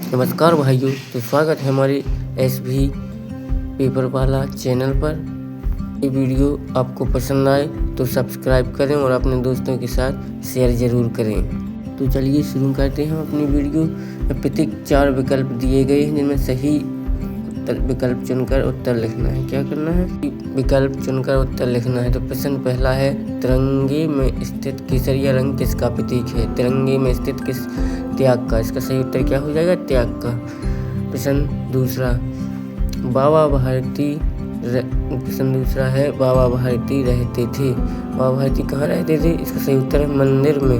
नमस्कार भाइयों, तो स्वागत है हमारे एसवी पेपर वाला चैनल पर। ये वीडियो आपको पसंद आए तो सब्सक्राइब करें और अपने दोस्तों के साथ शेयर ज़रूर करें। तो चलिए शुरू करते हैं अपनी वीडियो। प्रत्येक 4 विकल्प दिए गए हैं जिनमें सही विकल्प चुनकर उत्तर लिखना है। क्या करना है? विकल्प चुनकर उत्तर लिखना है। तो प्रश्न पहला है, तिरंगे में स्थित केसरिया रंग किसका प्रतीक है? तिरंगे में स्थित किस त्याग का। इसका सही उत्तर क्या हो जाएगा? त्याग का। प्रश्न दूसरा, बाबा भारती प्रश्न दूसरा है, बाबा भारती रहते थे। बाबा भारती कहाँ रहते थे? इसका सही उत्तर है मंदिर में।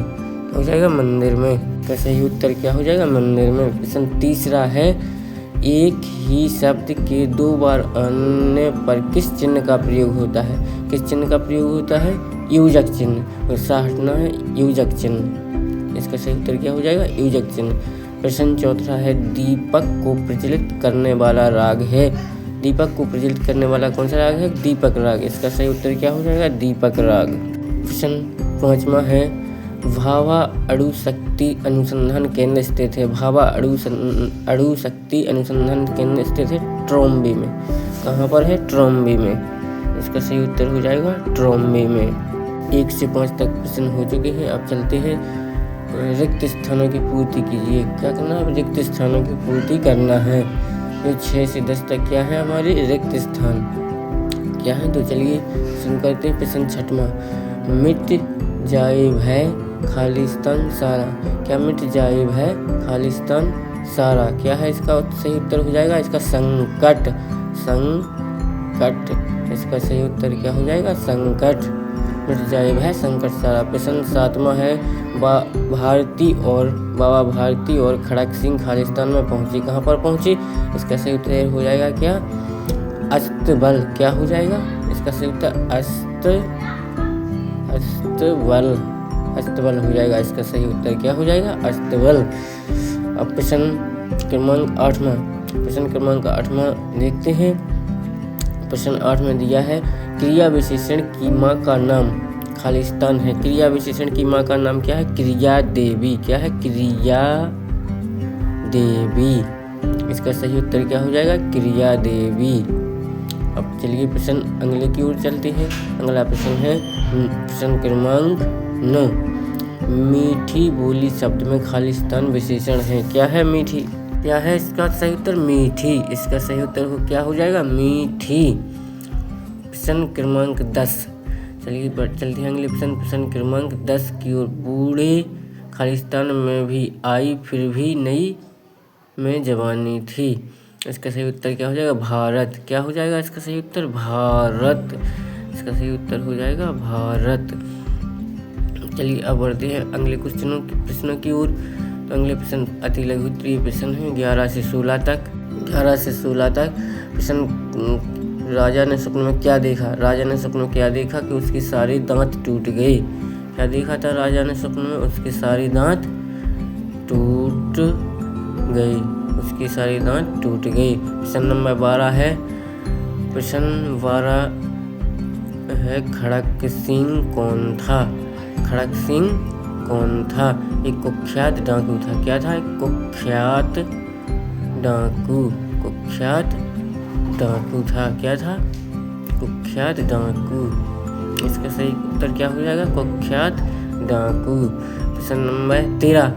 हो जाएगा मंदिर में। इसका सही उत्तर क्या हो जाएगा? मंदिर में। प्रश्न तीसरा है, एक ही शब्द के 2 बार आने पर किस चिन्ह का प्रयोग होता है? किस चिन्ह का प्रयोग होता है? योजक चिन्ह। गुस्सा हटना है, योजक चिन्ह। इसका सही उत्तर क्या हो जाएगा? योजक चिन्ह। प्रश्न चौथा है, दीपक को प्रज्वलित करने वाला राग है। दीपक को प्रज्वलित करने वाला कौन सा राग है? दीपक राग। इसका सही उत्तर क्या हो जाएगा? दीपक राग। प्रश्न पांचवा है, भाभा अणु शक्ति अनुसंधान केंद्र स्थित है। भाभा अणु शक्ति अनुसंधान केंद्र स्थित है ट्रोम्बे में। कहाँ पर है? ट्रोम्बे में। इसका सही उत्तर हो जाएगा ट्रोम्बे में। 1 से 5 तक प्रश्न हो चुके हैं। अब चलते हैं, रिक्त स्थानों की पूर्ति कीजिए। क्या करना है? रिक्त स्थानों की पूर्ति करना है। तो 6 से 10 तक क्या है? हमारे रिक्त स्थान क्या है? तो चलिए शुरू करते हैं। प्रश्न छठवां, मिट जाए भय खालिस्तान सारा। क्या मिट जाए भय खालिस्तान सारा? क्या है इसका सही उत्तर हो जाएगा? इसका संकट। संकट। इसका सही उत्तर क्या हो जाएगा? संकट। मिट जाए भय संकट सारा। प्रश्न 7वां है, बाबा भारती और खड़क सिंह खालिस्तान में पहुंचे। कहाँ पर पहुंचे? इसका सही उत्तर हो जाएगा क्या? अस्तबल। क्या हो जाएगा इसका सही उत्तर? अस्तबल हो जाएगा। इसका सही उत्तर क्या हो जाएगा? अस्तबल। अब प्रश्न क्रमांक 8वां। प्रश्न क्रमांक 8वां देखते हैं। प्रश्न 8 में दिया है, क्रिया विशेषण की माँ का नाम खालिस्तान है। क्रिया विशेषण की माँ का नाम क्या है? क्रिया देवी। क्या है? क्रिया देवी। इसका सही उत्तर क्या हो जाएगा? क्रिया देवी। अब चलिए प्रश्न अगले की ओर चलते हैं। अगला प्रश्न है प्रश्न क्रमांक 9, मीठी बोली शब्द में खालिस्तान विशेषण है। क्या है? मीठी। क्या है इसका सही उत्तर? मीठी। इसका सही उत्तर क्या हो जाएगा? मीठी। प्रश्न क्रमांक 10, चलिए चलते हैं अगले प्रश्न क्रमांक 10 की ओर। बूढ़े खालिस्तान में भी आई फिर भी नई में जवानी थी। इसका सही उत्तर क्या हो जाएगा? भारत। क्या हो जाएगा इसका सही उत्तर? भारत। इसका सही उत्तर हो जाएगा भारत। चलिए अब बढ़ते हैं अगले कुछ प्रश्नों की ओर। तो अगले प्रश्न अति लघु उत्तरीय प्रश्न है 11 से 16 तक। 11 से 16 तक प्रश्न, राजा ने सपने में क्या देखा? राजा ने सपने में क्या देखा? कि उसके सारे दांत टूट गए। क्या देखा था राजा ने सपने में? उसके सारे दांत टूट गए। उसके सारे दांत टूट गए। प्रश्न नंबर 12 है। प्रश्न 12 है, खड़क सिंह कौन था? खड़क सिंह कौन था? एक कुख्यात डाकू था। क्या था? एक कुख्यात डाकू। कुख्यात डाकू था। क्या था? कुख्यात डाकू। इसका सही उत्तर क्या हो जाएगा? कुख्यात डाकू। प्रश्न नंबर 13,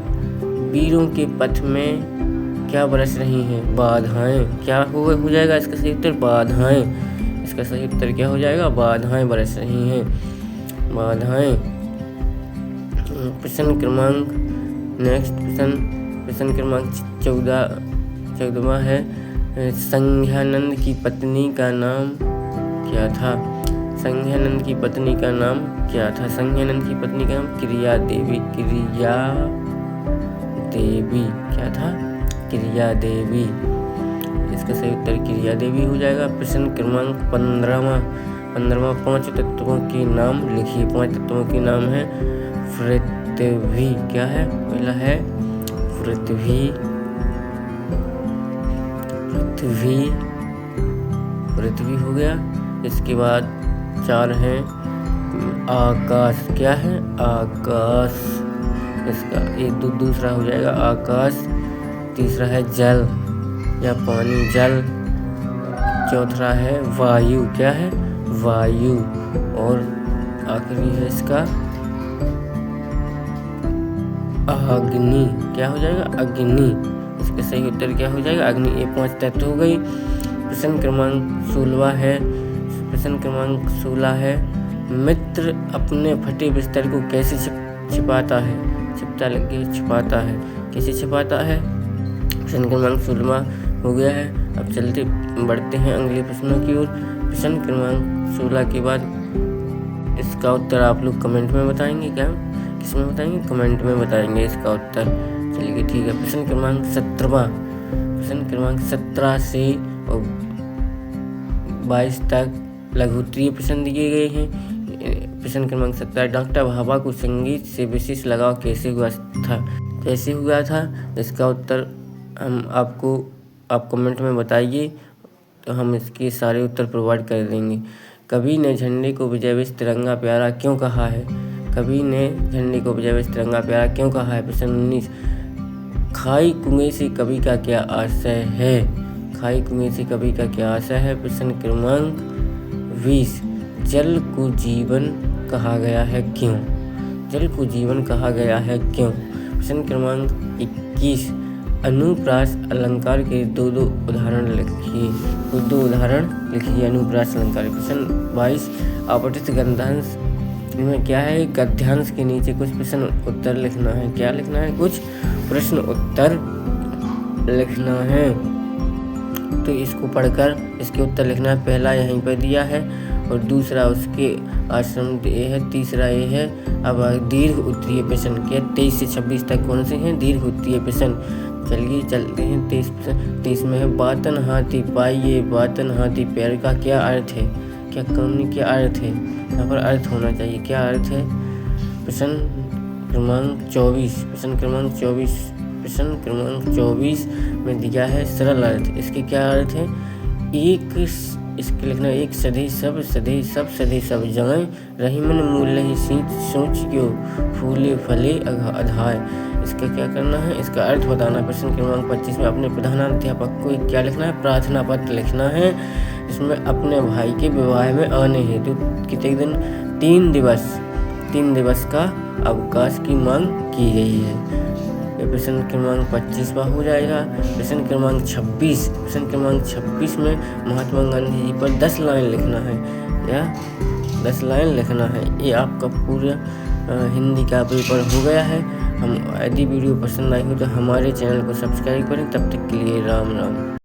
वीरों के पथ में क्या बरस रही हैं? बाधाएं। क्या हो जाएगा इसका सही उत्तर? बाधाएं। इसका सही उत्तर क्या हो जाएगा? बाधाएं बरस रही हैं। बाधाएं। प्रश्न क्रमांक नेक्स्ट प्रश्न क्रमांक 14वां है, संज्ञानंद की पत्नी का नाम क्या था? संज्ञानंद की पत्नी का नाम क्या था? संज्ञानंद की पत्नी का नाम क्रिया देवी। क्रिया देवी। क्या था? क्रिया देवी। इसका सही उत्तर क्रिया देवी हो जाएगा। प्रश्न क्रमांक 15वां 5 तत्वों के नाम लिखिए। 5 तत्वों के नाम है पृथ्वी। क्या है? पहला है पृथ्वी। पृथ्वी हो गया। इसके बाद 4 हैं आकाश। क्या है? आकाश। इसका एक दूसरा हो जाएगा आकाश। तीसरा है जल या पानी, जल। चौथा है वायु, क्या है? वायु। और आखिरी है इसका अग्नि, क्या हो जाएगा? अग्नि। इसका सही उत्तर क्या हो जाएगा? अग्नि। ये 5 तत्व हो गई। प्रश्न क्रमांक 16 है। प्रश्न क्रमांक 16 है, मित्र अपने फटे बिस्तर को कैसे छिपाता है? छिपता लगे छिपाता है, कैसे छिपाता है? प्रश्न क्रमांक 16 हो गया है। अब चलते बढ़ते हैं अगले प्रश्नों की ओर। प्रश्न क्रमांक 16 के बाद इसका उत्तर आप लोग कमेंट में बताएंगे। क्या किसमें बताएंगे? कमेंट में बताएंगे इसका उत्तर। चलिए ठीक है। प्रश्न क्रमांक 17। प्रश्न क्रमांक 17 से 22 तक लघुत्तरीय प्रश्न दिए गए हैं। प्रश्न क्रमांक 17, डॉक्टर भाभा को संगीत से विशेष लगाव कैसे हुआ था? इसका उत्तर आप कमेंट में बताइए, तो हम इसके सारे उत्तर प्रोवाइड कर देंगे। कवि ने झंडे को विजय तिरंगा प्यारा क्यों कहा है? कवि ने झंडे को विजय तिरंगा प्यारा क्यों कहा है? प्रश्न 19, खाई कुएं से कवि का क्या आशय है? खाई कुएं से कवि का क्या आशय है? प्रश्न क्रमांक 20, जल को जीवन कहा गया है क्यों? जल को जीवन कहा गया है क्यों? प्रश्न क्रमांक 21, अनुप्रास अलंकार के दो उदाहरण लिखिए। दो उदाहरण लिखिए अनुप्रास अलंकार। प्रश्न 22, अपठित गद्यांश में क्या है? गद्यांश के नीचे कुछ प्रश्न उत्तर लिखना है। क्या लिखना है? कुछ प्रश्न उत्तर लिखना है। तो इसको पढ़कर इसके उत्तर लिखना है। पहला यहीं पर दिया है और दूसरा उसके आश्रम ये है, तीसरा ये है। अब दीर्घ उत्तरीय प्रश्न के 23 से 26 तक कौन से हैं? दीर्घ उत्तरीय प्रश्न। चलिए चलते हैं 23 में है, बातन हाथी पाइए बातन हाथी पैर का क्या अर्थ है? क्या कहानी क्या अर्थ है? यहाँ पर अर्थ होना चाहिए। क्या अर्थ है? प्रश्न क्रमांक 24। प्रश्न क्रमांक 24 में दिया है सरल अर्थ। इसके क्या अर्थ है? इसके लिखना एक सधे सब जाए रही मन मूल ही सोच क्यों फूले फले अधाय। इसका क्या करना है? इसका अर्थ बताना। प्रश्न क्रमांक 25 में अपने प्रधानाध्यापक को क्या लिखना है? प्रार्थना पत्र लिखना है। इसमें अपने भाई के विवाह में आने हेतु कितने दिन? 3 दिवस का अवकाश की मांग की गई है। प्रश्न क्रमांक 25 हो जाएगा। प्रश्न क्रमांक 26 में महात्मा गांधी जी पर 10 लाइन लिखना है या 10 लाइन लिखना है। ये आपका पूरा हिंदी का पेपर हो गया है। यदि वीडियो पसंद आई हो तो हमारे चैनल को सब्सक्राइब करें। तब तक के लिए राम राम।